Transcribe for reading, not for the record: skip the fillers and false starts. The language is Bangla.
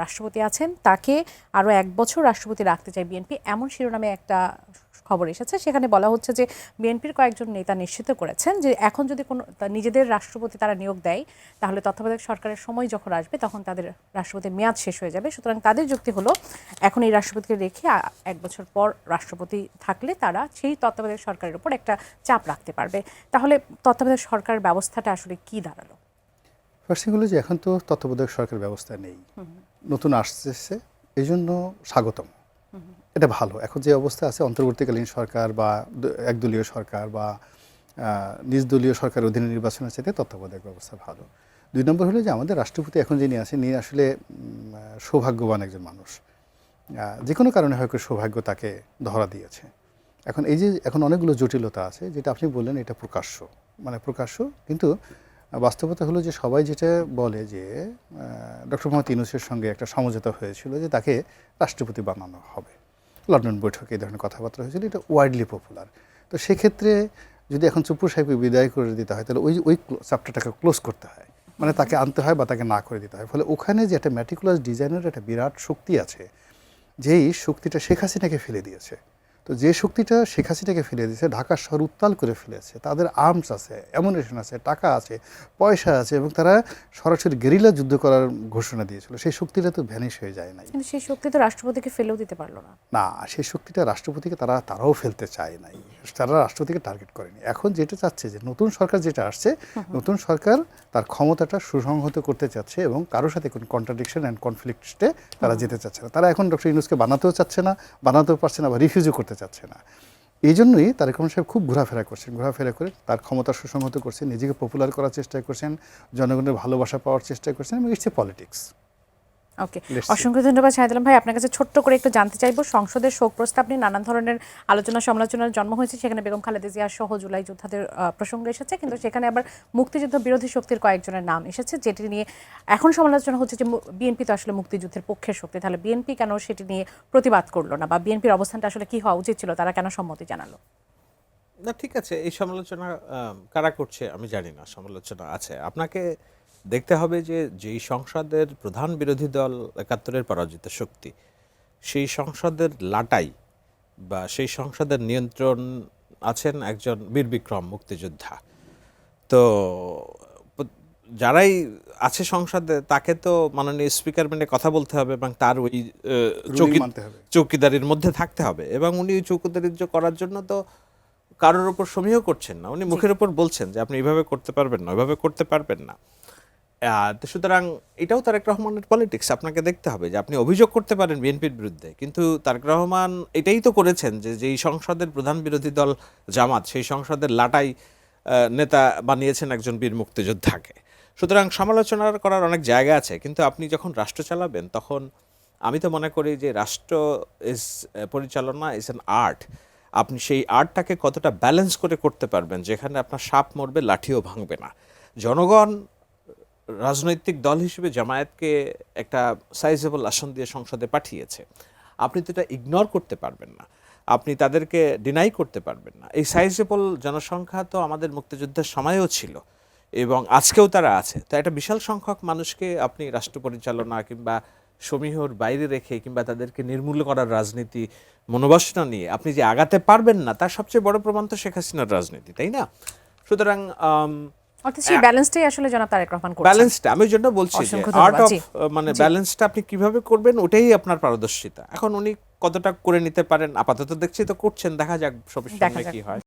রাষ্ট্রপতি আছেন তাকে আরও 1 বছর রাষ্ট্রপতি রাখতে চায় বিএনপি, এমন শিরোনামে একটা খবর এসেছে। সেখানে বলা হচ্ছে যে বিএনপির কয়েকজন নেতা নিশ্চিত করেছেন যে এখন যদি কোনো নিজেদের রাষ্ট্রপতি তারা নিয়োগ দেয়, তাহলে তত্ত্বাবধায়ক সরকারের সময় যখন আসবে তখন তাদের রাষ্ট্রপতির মেয়াদ শেষ হয়ে যাবে। সুতরাং তাদের যুক্তি হলো এখন এই রাষ্ট্রপতিকে রেখে 1 বছর পর রাষ্ট্রপতি থাকলে তারা সেই তত্ত্বাবধায়ক সরকারের উপর একটা চাপ রাখতে পারবে। তাহলে তত্ত্বাবধায়ক সরকারের ব্যবস্থাটা আসলে কি দাঁড়ালো? ফার্স্ট থিং হলো যে এখন তো তত্ত্বাবধায়ক সরকার ব্যবস্থা নেই, নতুন আসতেছে, এই জন্য স্বাগতম, এটা ভালো। এখন যে অবস্থা আছে অন্তর্বর্তীকালীন সরকার বা একদলীয় সরকার বা নিজ দলীয় সরকার অধীনে নির্বাচনের চাইতে তত্ত্বাবধায়ক ব্যবস্থা ভালো। 2 নম্বর হলো যে আমাদের রাষ্ট্রপতি এখন যিনি আছেন তিনি আসলে সৌভাগ্যবান একজন মানুষ, যে কোনো কারণে হয়তো সৌভাগ্য তাকে ধরা দিয়েছে। এখন এই যে এখন অনেকগুলো জটিলতা আছে, যেটা আপনি বললেন এটা প্রকাশ্য, মানে প্রকাশ্য, কিন্তু বাস্তবতা হলো যে সবাই যেটা বলে যে ডক্টর মোহাম্মদ ইউনূসের সঙ্গে একটা সমঝোতা হয়েছিল যে তাকে রাষ্ট্রপতি বানানো হবে, লন্ডন বৈঠকে এই ধরনের কথাবার্তা হয়েছিল, এটা ওয়াইডলি পপুলার। তো সেক্ষেত্রে যদি এখন চুপ্পু সাহেবকে বিদায় করে দিতে হয় তাহলে ওই চ্যাপ্টারটাকে ক্লোজ করতে হয়, মানে তাকে আনতে হয় বা তাকে না করে দিতে হয়। ফলে ওখানে যে একটা ম্যাটিকুলাস ডিজাইনের একটা বিরাট শক্তি আছে, যেই শক্তিটা শেখ হাসিনাকে ফেলে দিয়েছে। তো যে শক্তিটা শেখ হাসিনাকে ফেলে দিয়েছে, ঢাকা শহর উত্তাল করে ফেলেছে, তাদের আর্মস আছে, অ্যামুনিশন আছে, টাকা আছে, পয়সা আছে, এবং তারা সরাসরি গেরিলা যুদ্ধ করার ঘোষণা দিয়েছিল। সেই শক্তিটা তো ভ্যানিশ হয়ে যায় নাই। কিন্তু সেই শক্তি তো রাষ্ট্রপতিকে ফেলেও দিতে পারলো না। না, সেই শক্তিটা রাষ্ট্রপতিকে তারাও ফেলতে চায় নাই, তারা রাষ্ট্রপতিকে টার্গেট করেনি। এখন যেটা চাচ্ছে যে নতুন সরকার যেটা আসছে, নতুন সরকার তার ক্ষমতাটা সুসংহত করতে চাচ্ছে এবং কারোর সাথে কোনো কন্ট্রাডিকশন অ্যান্ড কনফ্লিক্টে তারা যেতে চাচ্ছে না। তারা এখন ডক্টর ইউনূসকে বানাতেও চাচ্ছে না, বানাতেও পারছে না, বা রিফিউজও করতে চাচ্ছে না। এই জন্যই তারেক রহমান সাহেব খুব ঘোরাফেরা করছেন, ঘোরাফেরা করে তার ক্ষমতা সুসংহত করছেন, নিজেকে পপুলার করার চেষ্টা করছেন, জনগণের ভালোবাসা পাওয়ার চেষ্টা করছেন, এবং ইটস এ পলিটিক্স। ওকে, অসংখ্য ধন্যবাদ শাহিদ আলম ভাই। আপনার কাছে ছোট্ট করে একটু জানতে চাইবো, সংসদের শোক প্রস্তাব নিয়ে নানান ধরনের আলোচনা সমালোচনার জন্ম হয়েছে। সেখানে বেগম খালেদা জিয়া সহ জুলাই যোদ্ধাদের প্রসঙ্গ এসেছে, কিন্তু সেখানে আবার মুক্তিযুদ্ধ বিরোধী শক্তির কয়েকজনের নাম এসেছে, যেটি নিয়ে এখন সমালোচনা হচ্ছে যে বিএনপি তো আসলে মুক্তিযুদ্ধের পক্ষের শক্তি, তাহলে বিএনপি কেন সেটি নিয়ে প্রতিবাদ করলো না, বা বিএনপির অবস্থানটা আসলে কি হওয়া উচিত ছিল, তারা কেন সম্মতি জানালো না? ঠিক আছে, এই সমালোচনা কারা করছে আমি জানি না, সমালোচনা আছে। আপনাকে দেখতে হবে যে যেই সংসদের প্রধান বিরোধী দল ৭১-এর পরাজিত শক্তি, সেই সংসদের লাটাই বা সেই সংসদের নিয়ন্ত্রণ আছেন একজন বীর বিক্রম মুক্তিযোদ্ধা। তো যারাই আছে সংসদে তাকে তো মাননীয় স্পিকার মেনে কথা বলতে হবে এবং তার ওই চৌকিদারির মধ্যে থাকতে হবে, এবং উনি ওই চৌকিদারি করার জন্য তো কারোর ওপর সমীহ করছেন না, উনি মুখের উপর বলছেন যে আপনি এইভাবে করতে পারবেন না, ওইভাবে করতে পারবেন না। তো সুতরাং এটাও তারেক রহমানের পলিটিক্স। আপনাকে দেখতে হবে যে আপনি অভিযোগ করতে পারেন বিএনপির বিরুদ্ধে, কিন্তু তারেক রহমান এটাই তো করেছেন যে যেই সংসদের প্রধান বিরোধী দল জামাত, সেই সংসদের লাটাই নেতা বানিয়েছেন একজন বীর মুক্তিযোদ্ধাকে। সুতরাং সমালোচনা করার অনেক জায়গা আছে, কিন্তু আপনি যখন রাষ্ট্র চালাবেন তখন আমি তো মনে করি যে রাষ্ট্র পরিচালনা ইজ অ্যান আর্ট। আপনি সেই আর্টটাকে কতটা ব্যালেন্স করে করতে পারবেন, যেখানে আপনার সাপ মরবে লাঠিও ভাঙবে না। জনগণ রাজনৈতিক দল হিসেবে জামায়াতকে একটা সাইজেবল আসন দিয়ে সংসদে পাঠিয়েছে, আপনি তো এটা ইগনোর করতে পারবেন না, আপনি তাদেরকে ডিনাই করতে পারবেন না। এই সাইজেবল জনসংখ্যা তো আমাদের মুক্তিযুদ্ধের সময়ও ছিল এবং আজকেও তারা আছে। তো একটা বিশাল সংখ্যক মানুষকে আপনি রাষ্ট্র পরিচালনা কিংবা সমীহর বাইরে রেখে কিংবা তাদেরকে নির্মূল করার রাজনীতি মনোবাসনা নিয়ে আপনি যে আগাতে পারবেন না, তার সবচেয়ে বড় প্রমাণ তো শেখ হাসিনার রাজনীতি, তাই না? সুতরাং অর্থাৎ সেই ব্যালেন্সটাই আসলে জনাব তারেক রহমান করছেন। ব্যালেন্সটা আমি জন্য বলছি যে আর্ট অফ, মানে ব্যালেন্সটা আপনি কিভাবে করবেন ওটাই আপনার পারদর্শিতা। এখন উনি কতটা করে নিতে পারেন আপাতত দেখছি তো করছেন, দেখা যাক ভবিষ্যতে কি হয়।